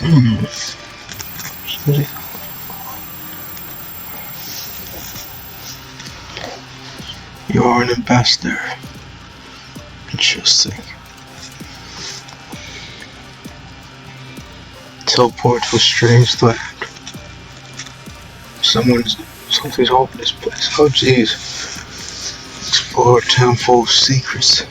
You are an ambassador. Interesting. Teleport to a strange land. Something's open this place. Oh jeez. Explore a town full of secrets.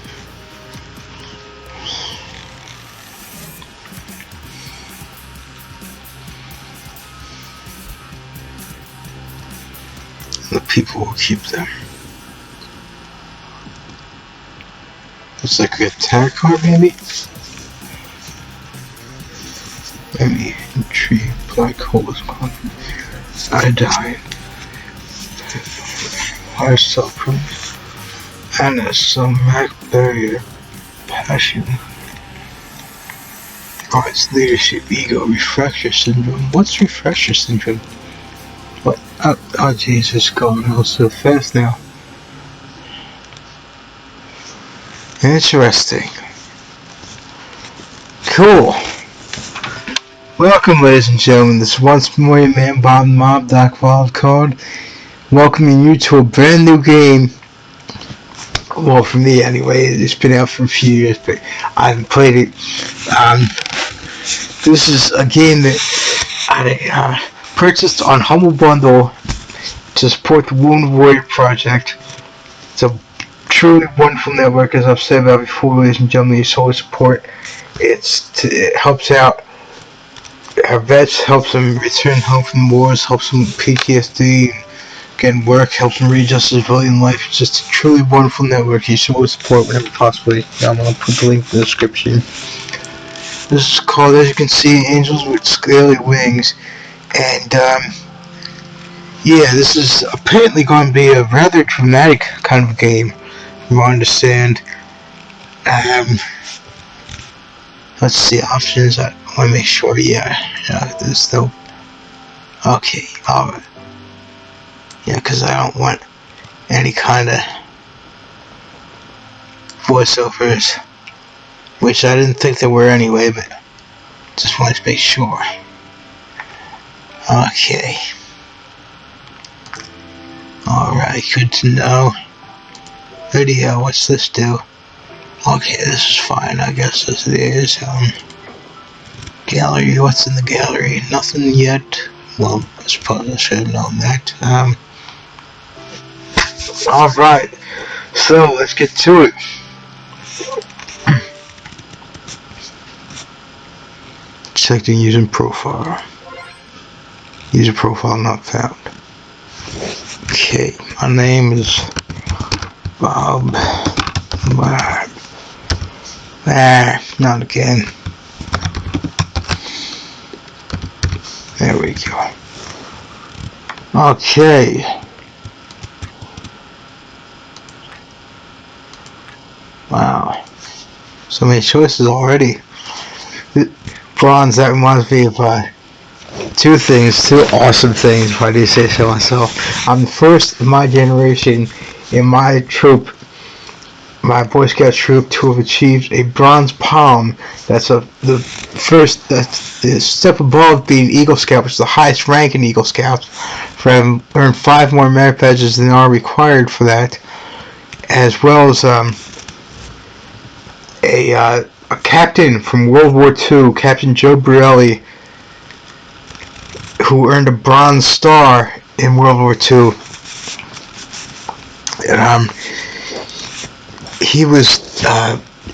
The people will keep them. It's like a attack card, maybe? Maybe tree, black hole is gone. I died. Fire suffering. And a somatic barrier. Passion. Oh, it's leadership, ego, refresher syndrome. What's refresher syndrome? What? Oh Jesus, going on so fast now. Interesting. Cool. Welcome, ladies and gentlemen. This is once more your man Bob Mob Doc Wildcard, welcoming you to a brand new game. Well, for me anyway. It's been out for a few years, but I haven't played it. This is a game that I purchased on Humble Bundle to support the Wounded Warrior Project. It's a truly wonderful network, as I've said about before, ladies and gentlemen. You solely support. It helps out our vets, helps them return home from wars, helps them with PTSD, getting work, helps them readjust their civilian life. It's just a truly wonderful network. You should always support whenever possible. I'm going to put the link in the description. This is called, as you can see, Angels with Scaly Wings. And, yeah, this is apparently going to be a rather dramatic kind of game, from what I understand. Let's see, options. I want to make sure, yeah, there's no. Okay, alright. Yeah, because I don't want any kind of voiceovers, which I didn't think there were anyway, but just wanted to make sure. Okay. Alright, good to know. Video, what's this do? Okay, this is fine, I guess as it is. Gallery, what's in the gallery? Nothing yet. Well, I suppose I should have known that. Alright, so let's get to it. Check the user profile. User profile not found. Okay, my name is Bob. Not again. There we go. Okay. Wow. So many choices already. Bronze, that reminds me of two awesome things, if I do say so myself. I'm the first in my generation, in my troop, my Boy Scout troop, to have achieved a bronze palm. That's the step above being Eagle Scout, which is the highest rank in Eagle Scouts. For having earned 5 more merit badges than are required for that, as well as a captain from World War II, Captain Joe Brielli, who earned a Bronze Star in World War II. And, he was,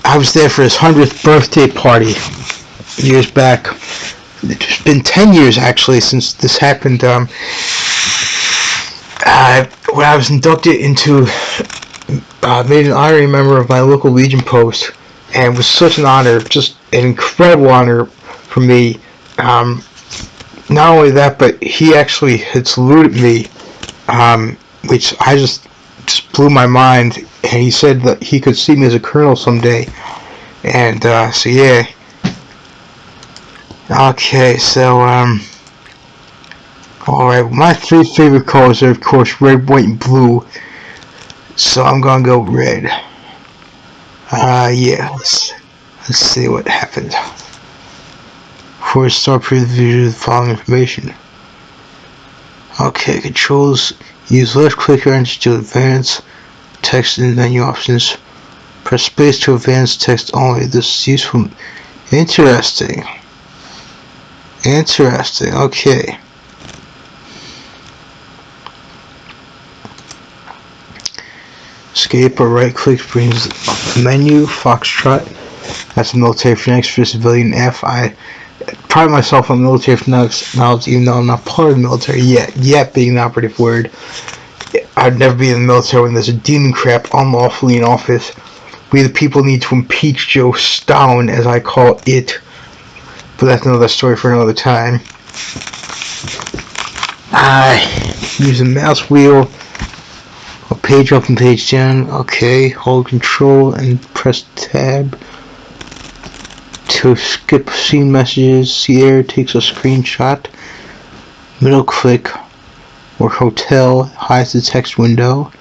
I was there for his 100th birthday party years back. It's been 10 years actually since this happened. When I was inducted into, made an honorary member of my local Legion post, and it was such an honor, just an incredible honor for me. Not only that, but he actually had saluted me, which I just blew my mind. And he said that he could see me as a colonel someday. And so yeah. Okay, so alright, my 3 favorite colors are of course red, white, and blue. So I'm gonna go red. Yeah, let's see what happens. Before we start, preview the following information. Okay, controls. Use left click or enter to advance text in menu options. Press space to advance text only. This is useful. Interesting. Okay. Escape or right click brings up menu. Foxtrot. That's military phonetics for civilian. F. I pride myself on military phonetics knowledge, even though I'm not part of the military yet. Yet being the operative word. I'd never be in the military when there's a demon crap unlawfully in office. We the people need to impeach Joe Stalin, as I call it. But that's another story for another time. Use the mouse wheel. A page up and page down. Okay, hold control and press tab. To skip scene messages, Sierra takes a screenshot. Middle click or hotel hides the text window.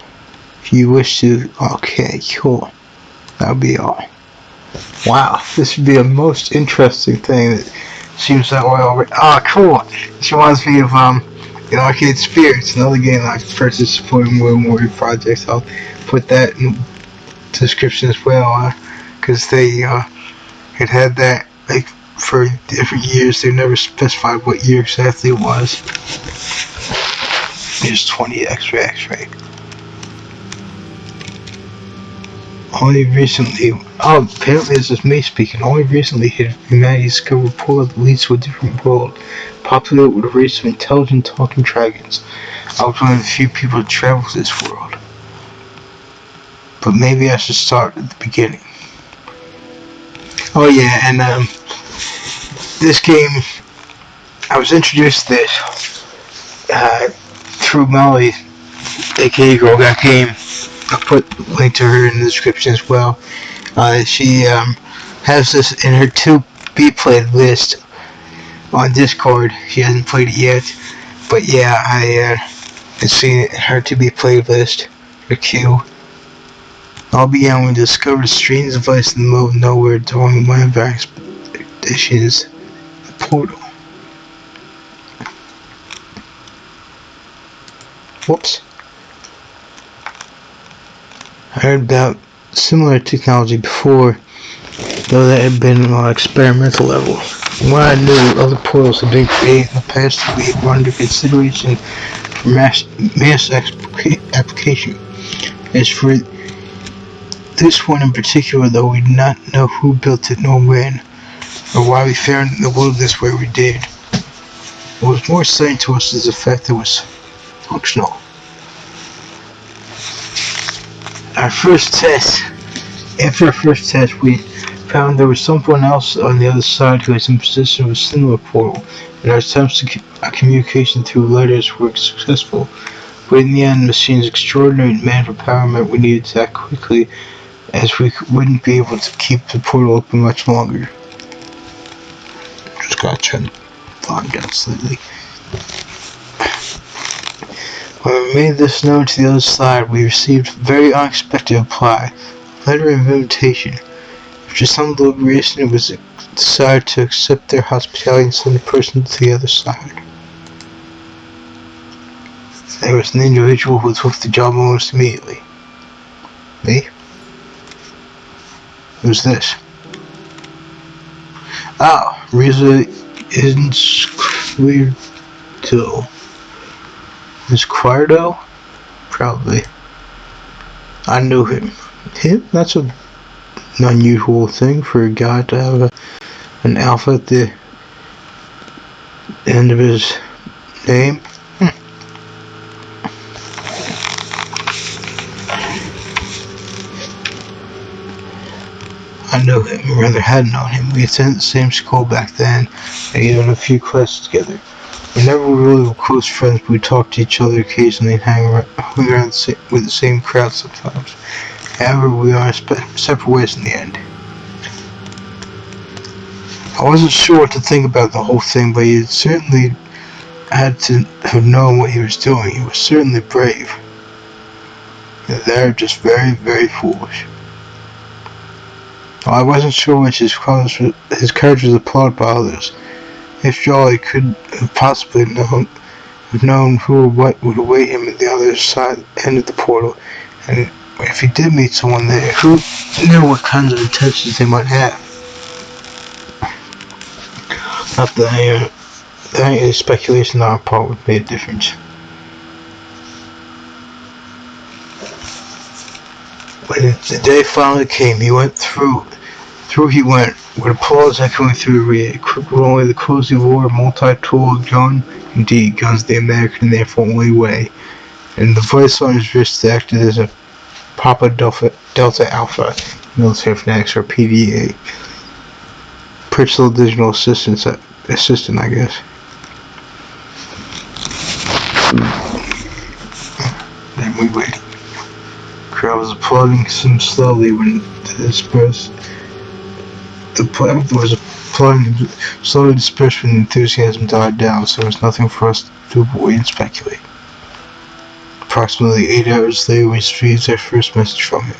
If you wish to, okay, cool. That'll be all. Wow, this would be a most interesting thing that seems that way already. Ah, cool. This reminds me of Arcade Spirits, another game that I've purchased for more projects. I'll put that in the description as well, because they had that like for different years. They never specified what year exactly it was. Here's 20 X-ray. Only recently, apparently this is me speaking, only recently had humanity discovered a portal that leads to a different world, populated with a race of intelligent talking dragons. I was one of the few people to travel to this world. But maybe I should start at the beginning. Oh yeah, and this game, I was introduced to this through Molly, aka Girl Got Game. I'll put a link to her in the description as well. She has this in her to be played list on Discord. She hasn't played it yet, but yeah, I have seen it in her to be played list, her queue. I'll be able to discover a strange device in the middle of nowhere during one of our expeditions, the portal. Whoops. I heard about similar technology before, though that had been on experimental level. What I knew, other portals had been created in the past that we were under consideration for mass application. As for this one in particular, though, we did not know who built it nor when, or why we found the wilderness where we did. What was more exciting to us is the fact that it was functional. After our first test, we found there was someone else on the other side who was in possession of a similar portal, and our attempts to communication through letters were successful. But in the end, the machine's extraordinary demand for power meant we needed to act quickly, as we wouldn't be able to keep the portal open much longer. Just gotta turn the volume down slightly. When we made this known to the other side, we received a very unexpected reply, a letter of invitation. After some deliberation, it was decided to accept their hospitality and send a person to the other side. There was an individual who took the job almost immediately. Me? Who's this? Riza Insquirto. Insquirto? Probably. I knew him. Him? That's an unusual thing for a guy to have an alpha at the end of his name. I knew him, or rather had known him. We attended the same school back then, and even a few classes together. We never really were close friends, but we talked to each other occasionally and hung around with the same crowd sometimes. However, we are separate ways in the end. I wasn't sure what to think about the whole thing, but he certainly had to have known what he was doing. He was certainly brave. They're just very, very foolish. Well, I wasn't sure which his courage was applauded by others. After all, he could have possibly known who or what would await him at the other side end of the portal, and if he did meet someone there, who knew what kinds of intentions they might have? Not that any speculation on our part would make a difference. When the day finally came, he went through he went, with applause echoing through the arena, equipped with only the cozy war multi-tool gun, indeed, guns the American and therefore only way, and the device on his wrist acted as a Papa Delta Alpha military fanatics, or PDA, personal digital assistant, I guess. Then we waited. The crowd was applauding him slowly when the dispersed. The crowd was applauding him slowly dispersed when the enthusiasm died down, so there was nothing for us to avoid and speculate. Approximately 8 hours later, we received our first message from him.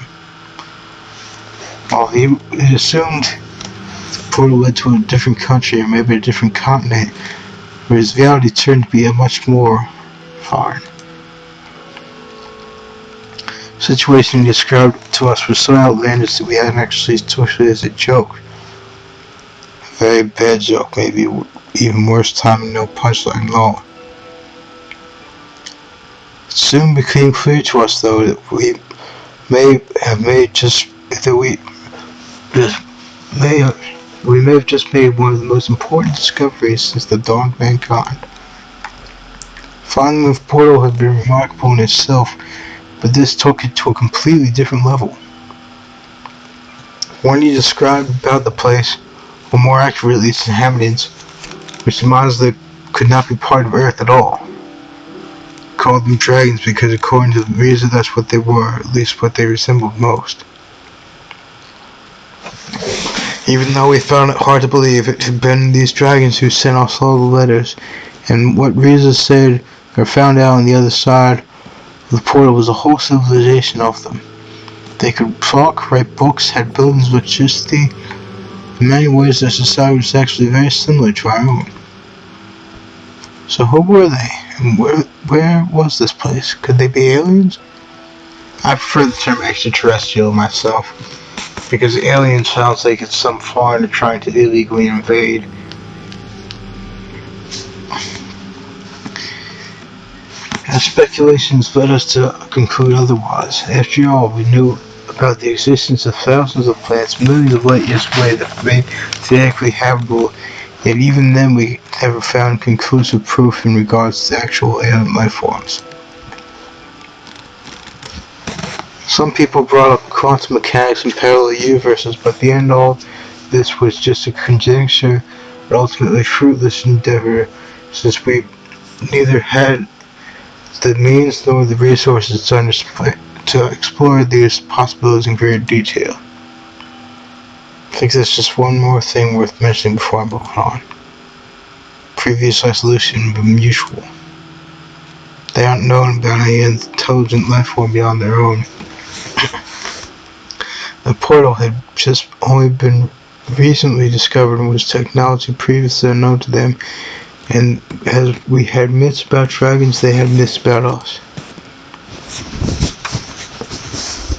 While he assumed the portal led to a different country or maybe a different continent, where his reality turned to be a much more foreign. The situation he described to us was so outlandish that we hadn't actually took it as a joke. A very bad joke, maybe even worse timing, no punchline at all. It soon became clear to us, though, that we may have just made one of the most important discoveries since the dawn of mankind. Finding the portal had been remarkable in itself, but this took it to a completely different level. One he described about the place, or more accurately its inhabitants, which surmised they could not be part of Earth at all. He called them dragons because according to the reason that's what they were, at least what they resembled most. Even though we found it hard to believe, it had been these dragons who sent us all the letters, and what Riza said or found out on the other side of the portal was a whole civilization of them. They could talk, write books, had buildings with electricity. In many ways, their society was actually very similar to our own. So who were they, and where was this place? Could they be aliens? I prefer the term extraterrestrial myself, because alien sounds like it's some foreigner trying to illegally invade. Our speculations led us to conclude otherwise. After all, we knew about the existence of thousands of planets millions of light years away that remained theoretically habitable, yet even then we never found conclusive proof in regards to actual alien life forms. Some people brought up quantum mechanics and parallel universes, but the end of all this was just a conjecture, but ultimately fruitless endeavor, since we neither had the means nor the resources to explore these possibilities in greater detail. I think there's just one more thing worth mentioning before I move on. Previous isolation but mutual. They aren't known about any intelligent life form beyond their own. The portal had just only been recently discovered and was technology previously unknown to them, and as we had myths about dragons, they had myths about us.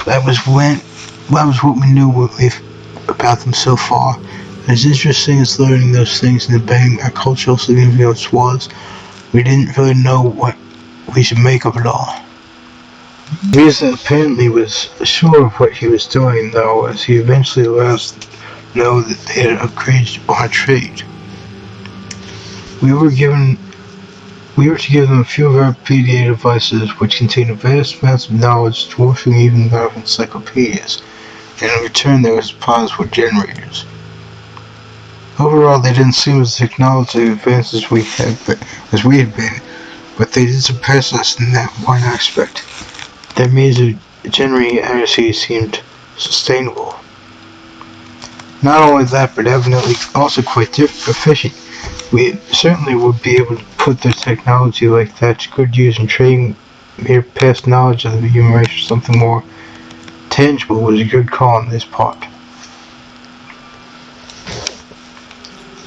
That was what we knew about them so far. As interesting as learning those things and debating our cultural significance was, we didn't really know what we should make of it all. Riza apparently was sure of what he was doing, though, as he eventually let us know that they had agreed on trade. We were to give them a few of our PDA devices, which contained vast amounts of knowledge dwarfing even that of encyclopedias, and in return their supplies were generators. Overall, they didn't seem as technologically advanced as we had been, but they did surpass us in that one aspect. Their means of generating energy seemed sustainable. Not only that, but evidently also quite efficient. We certainly would be able to put their technology like that to good use, and trading mere past knowledge of the human race for something more tangible was a good call on this part.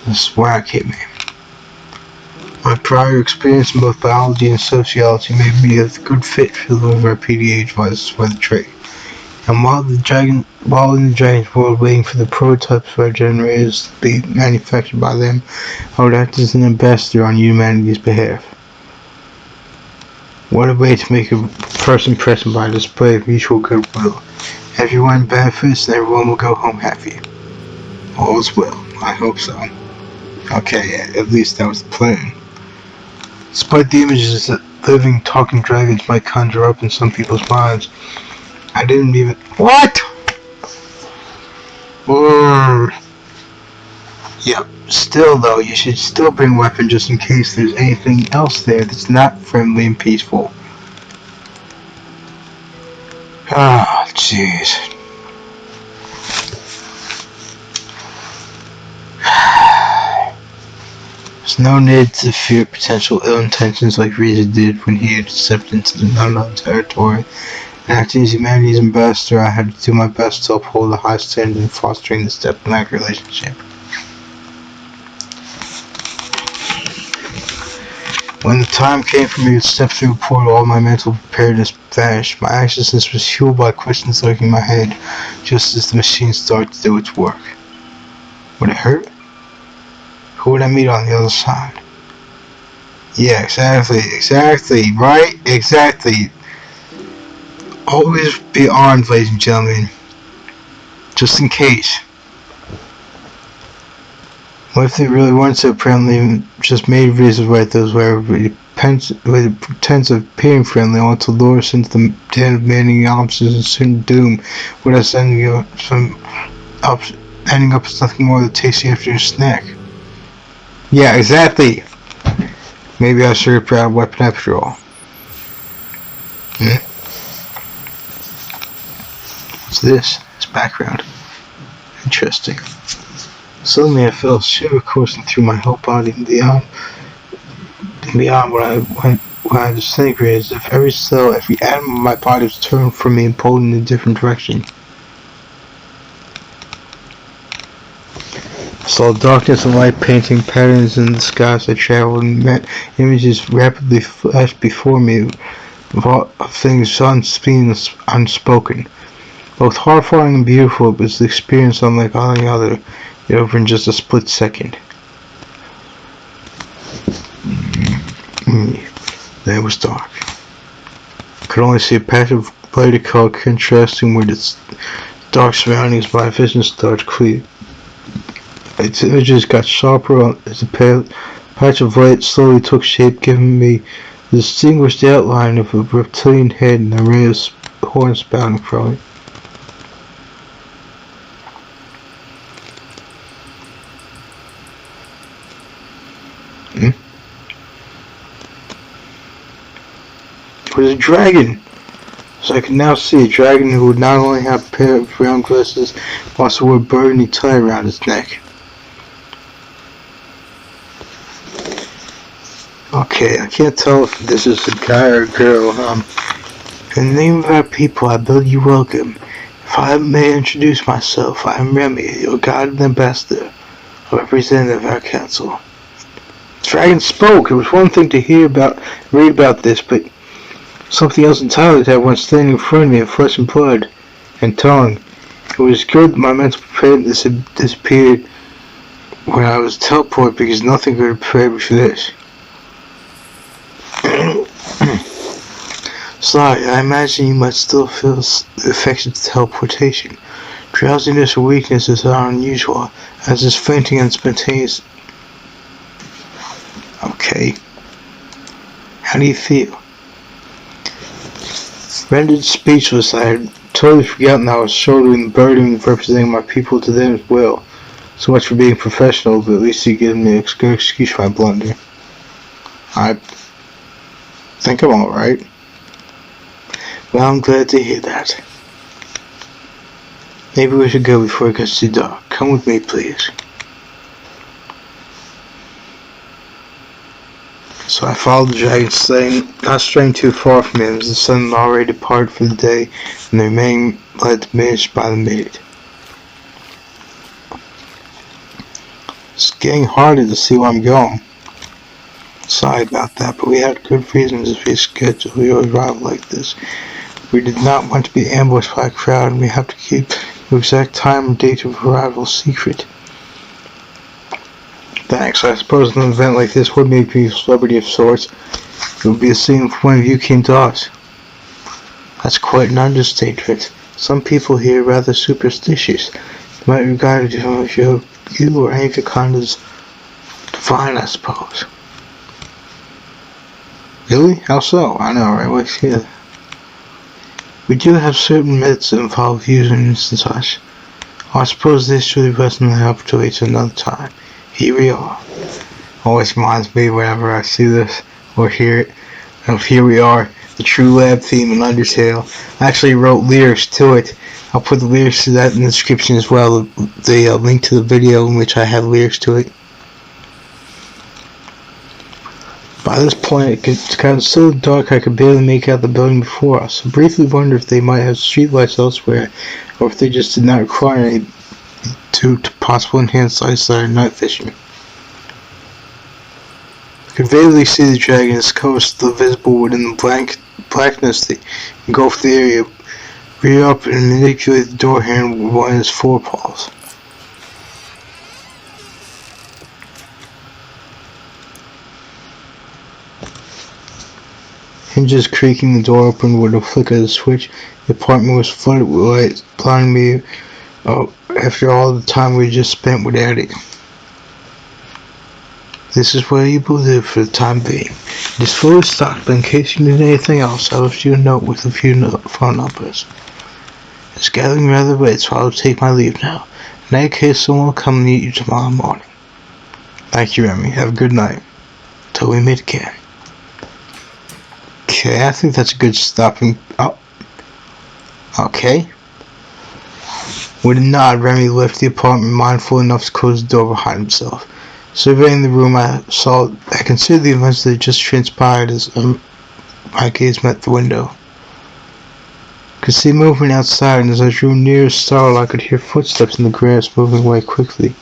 This is where I came in. My prior experience in both biology and sociology made me a good fit for the over PDA advice for the trade. And while in the dragon's world waiting for the prototypes for our generators to be manufactured by them, I would act as an ambassador on humanity's behalf. What a way to make a first impression by a display of mutual goodwill. Everyone benefits and everyone will go home happy. All's well. I hope so. Okay, at least that was the plan. Despite the images that living, talking dragons might conjure up in some people's minds, I didn't even. What? Yep. Still, though, you should still bring weapons just in case there's anything else there that's not friendly and peaceful. Ah, jeez. There's no need to fear potential ill intentions like Riza did when he had stepped into the unknown territory. Acting as humanity's ambassador, I had to do my best to uphold a high standard in fostering this diplomatic relationship. When the time came for me to step through a portal, all my mental preparedness vanished. My anxiousness was fueled by questions lurking in my head, just as the machine started to do its work. Would it hurt? Who would I meet on the other side? Yeah, exactly, right? Exactly. Always be armed, ladies and gentlemen. Just in case. What if they really weren't so friendly and just made reasons right those where with the pretense of appearing friendly only to lure us into the den of manning officers and certain doom, with us ending up as nothing more than a tasty afternoon snack? Yeah, exactly. Maybe I should have brought a weapon after all. What's this? This background. Interesting. Suddenly I felt a shiver coursing through my whole body and beyond when I disintegrated, as if every cell, every atom of my body was turned from me and pulled in a different direction. I saw darkness and light painting patterns in the sky as I traveled, and met images rapidly flashed before me of things unseen, unspoken. Both horrifying and beautiful, it was the experience unlike any other, yet over in just a split second. Then it was dark. I could only see a patch of lighter color contrasting with its dark surroundings. My vision started clear. Its images got sharper as the patch of light slowly took shape, giving me the distinguished outline of a reptilian head and an array of horns spouting from it. It was a dragon! So I could now see a dragon who would not only have a pair of round glasses, but also wore a burgundy tie around his neck. Okay, I can't tell if this is a guy or a girl. In the name of our people, I bid you welcome. If I may introduce myself, I am Remy, your guide and ambassador, a representative of our council. The dragon spoke. It was one thing to read about this, but something else entirely to have one standing in front of me in flesh and blood and tongue. It was good that my mental preparedness had disappeared when I was teleported, because nothing could have prepared me for this. Sorry, I imagine you might still feel the effects of teleportation. Drowsiness or weaknesses are unusual, as is fainting and spontaneous. Okay. How do you feel? Rendered speechless, I had totally forgotten I was shouldering the burden of representing my people to them as well. So much for being professional, but at least you gave me an excuse for my blunder. I think I'm alright. Well, I'm glad to hear that. Maybe we should go before it gets too dark. Come with me, please. So I followed the dragon, not straying too far from him, as the sun already departed for the day, and the remaining light diminished by the minute. It's getting harder to see where I'm going. Sorry about that, but we had good reasons to reschedule your arrival like this. We did not want to be ambushed by a crowd, and we have to keep the exact time and date of arrival secret. Thanks. I suppose an event like this would make me a celebrity of sorts. It would be the same if one of you came to us. That's quite an understatement. Some people here are rather superstitious. They might regard you or any of your kind as divine, I suppose. Really? How so? I know, right? What's here? We do have certain myths that involve users and such. I suppose this should be best in the opportunity to another time. Here we are. Always reminds me whenever I see this or hear it of here we are, the True Lab theme in Undertale. I actually wrote lyrics to it. I'll put the lyrics to that in the description as well. The link to the video in which I have lyrics to it. By this point, it got so dark I could barely make out the building before us. I briefly wondered if they might have streetlights elsewhere, or if they just did not require any to possibly enhance eyesight or night vision. I could vaguely see the dragon's coast still visible within the blackness that engulfed the area. Rear up and manipulate the door handle with one of his forepaws. Hinges creaking, the door opened with a flick of the switch. The apartment was flooded with light, blinding me after all the time we just spent without it. This is where you will live for the time being. It is fully stocked, but in case you need anything else, I left you a note with a few phone numbers. It's gathering rather late, so I'll take my leave now. In that case, someone will come and meet you tomorrow morning. Thank you, Remy. Have a good night. Till we meet again. Okay, I think that's a good stopping. Oh. Okay. With a nod, Remy left the apartment, mindful enough to close the door behind himself. Surveying the room, I considered the events that had just transpired as my gaze met the window. I could see movement outside, and as I drew near the startle, I could hear footsteps in the grass moving away quickly.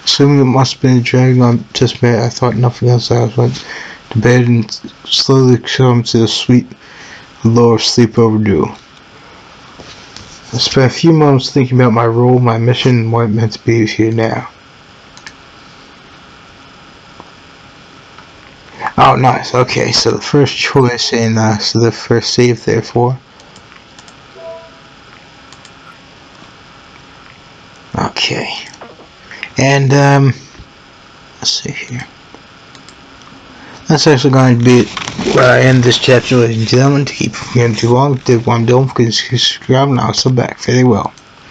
Assuming it must have been a dragon I just met, I thought nothing else. I went to bed and slowly come to the sweet lull of sleep overdue. I spent a few moments thinking about my role, my mission, and what it meant to be here now. Oh, nice. Okay, so the first choice and so the first save, therefore. Okay. And, let's see here. That's actually going to be it where I end this chapter, ladies and gentlemen. To keep from getting too long, did what I'm doing, because subscribe, and I'll come back. Very well.